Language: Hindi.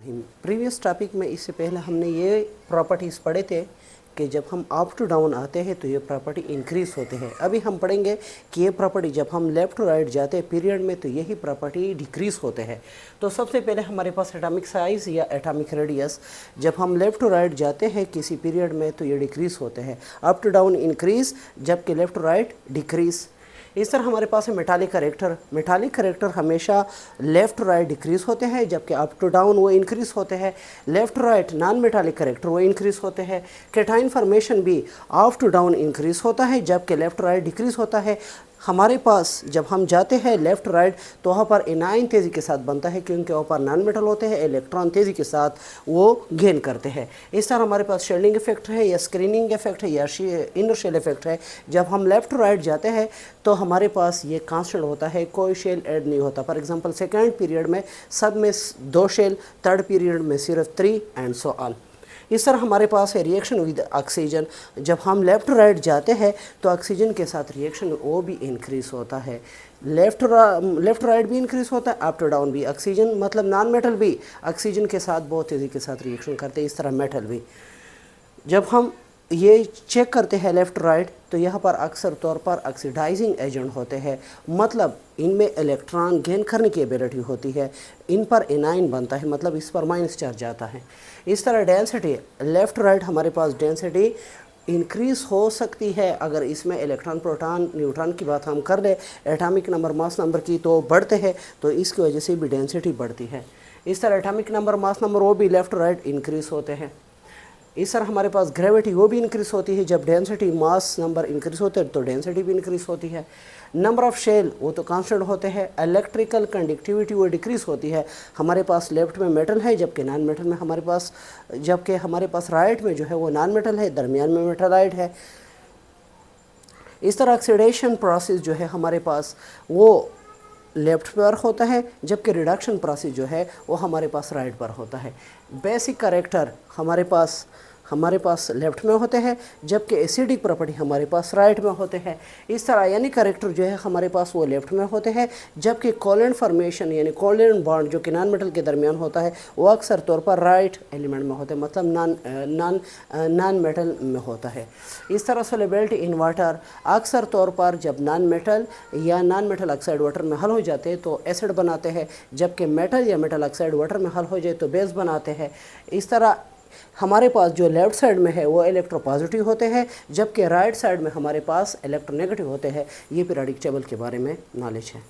प्रीवियस टॉपिक में इससे पहले हमने ये प्रॉपर्टीज़ पढ़े थे कि जब हम अप टू डाउन आते हैं तो ये प्रॉपर्टी इंक्रीज़ होते हैं। अभी हम पढ़ेंगे कि ये प्रॉपर्टी जब हम लेफ़्ट टू राइट जाते हैं पीरियड में तो यही प्रॉपर्टी डिक्रीज़ होते हैं। तो सबसे पहले हमारे पास एटॉमिक साइज़ या एटॉमिक रेडियस, जब हम लेफ़्ट टू राइट जाते हैं किसी पीरियड में तो ये डिक्रीज़ होते हैं। अप टू डाउन इंक्रीज़ जबकि लेफ़्ट टू राइट डिक्रीज़। इस तरह हमारे पास है मेटालिक करेक्टर। मेटालिक करेक्टर हमेशा लेफ़्ट टू राइट डिक्रीज़ होते हैं जबकि अप टू डाउन वो इंक्रीज़ होते हैं। Left to right non metallic character वो इंक्रीज़ होते हैं। कैटाइन फॉर्मेशन भी अप टू डाउन इंक्रीज़ होता है जबकि लेफ़्ट टू राइट डिक्रीज़ होता है। हमारे पास जब हम जाते हैं लेफ़्ट राइट तो वहाँ पर एनाइन तेज़ी के साथ बनता है क्योंकि वहाँ पर नॉन मेटल होते हैं, इलेक्ट्रॉन तेज़ी के साथ वो गेन करते हैं। इस तरह हमारे पास शेल्डिंग इफेक्ट है या स्क्रीनिंग इफेक्ट है या इनर शेल इफेक्ट है। जब हम लेफ़्ट राइट जाते हैं तो हमारे पास ये कांस्टेंट होता है, कोई शेल ऐड नहीं होता। फॉर एग्जांपल सेकेंड पीरियड में सब में 2 शेल, थर्ड पीरियड में सिर्फ 3 एंड सो ऑन। इस तरह हमारे पास है रिएक्शन विद ऑक्सीजन। जब हम लेफ़्ट राइट जाते हैं तो ऑक्सीजन के साथ रिएक्शन वो भी इंक्रीज़ होता है। लेफ़्ट राइट भी इंक्रीज़ होता है, अप टू डाउन भी। ऑक्सीजन मतलब नॉन मेटल भी ऑक्सीजन के साथ बहुत तेज़ी के साथ रिएक्शन करते हैं, इस तरह मेटल भी। जब हम ये चेक करते हैं लेफ़्ट राइट तो यहाँ पर अक्सर तौर पर ऑक्सीडाइजिंग एजेंट होते हैं, मतलब इनमें इलेक्ट्रॉन गेन करने की एबिलिटी होती है। इन पर एनाइन बनता है, मतलब इस पर माइनस चार्ज आता है। इस तरह डेंसिटी लेफ़्ट राइट हमारे पास डेंसिटी इंक्रीज़ हो सकती है अगर इसमें इलेक्ट्रॉन प्रोटॉन न्यूट्रॉन की बात हम कर ले, एटॉमिक नंबर मास नंबर की तो बढ़ते हैं, तो इसकी वजह से भी डेंसिटी बढ़ती है। इस तरह एटॉमिक नंबर मास नंबर वो भी लेफ़्ट राइट इंक्रीज़ होते हैं। इस तरह हमारे पास ग्रेविटी वो भी इंक्रीज़ होती है। जब डेंसिटी मास नंबर इंक्रीज़ होते हैं तो डेंसिटी भी इंक्रीज़ होती है। नंबर ऑफ़ शेल वो तो कांस्टेंट होते हैं। इलेक्ट्रिकल कंडक्टिविटी वो डिक्रीज़ होती है। हमारे पास लेफ़्ट में मेटल है जबकि नॉन मेटल में हमारे पास राइट में जो है वो नॉन मेटल है, दरमियान में मेटालाइट है। इस तरह ऑक्सीडेशन प्रोसेस जो है हमारे पास वो लेफ़्ट पर होता है जबकि रिडक्शन प्रोसेस जो है वो हमारे पास राइट पर होता है। बेसिक करेक्टर हमारे पास लेफ़्ट में होते हैं जबकि एसिडिक प्रॉपर्टी हमारे पास राइट में होते हैं। इस तरह यानी करेक्टर जो है हमारे पास वो लेफ़्ट में होते हैं जबकि कोवलेंट फॉर्मेशन यानी कोवलेंट बॉन्ड जो कि नॉन मेटल के दरमियान होता है वो अक्सर तौर पर राइट एलिमेंट में होते हैं, मतलब नॉन मेटल में होता है। इस तरह सोल्युबिलिटी इन वाटर अक्सर तौर पर जब नॉन मेटल या नॉन मेटल ऑक्साइड वाटर में हल हो जाते हैं तो एसिड बनाते हैं, जबकि मेटल या मेटल ऑक्साइड वाटर में हल हो जाए तो बेस बनाते हैं। इस तरह हमारे पास जो लेफ़्ट साइड में है वो इलेक्ट्रोपॉजिटिव होते हैं जबकि राइट साइड में हमारे पास इलेक्ट्रोनेगेटिव होते हैं। ये पीरियोडिक टेबल के बारे में नॉलेज है।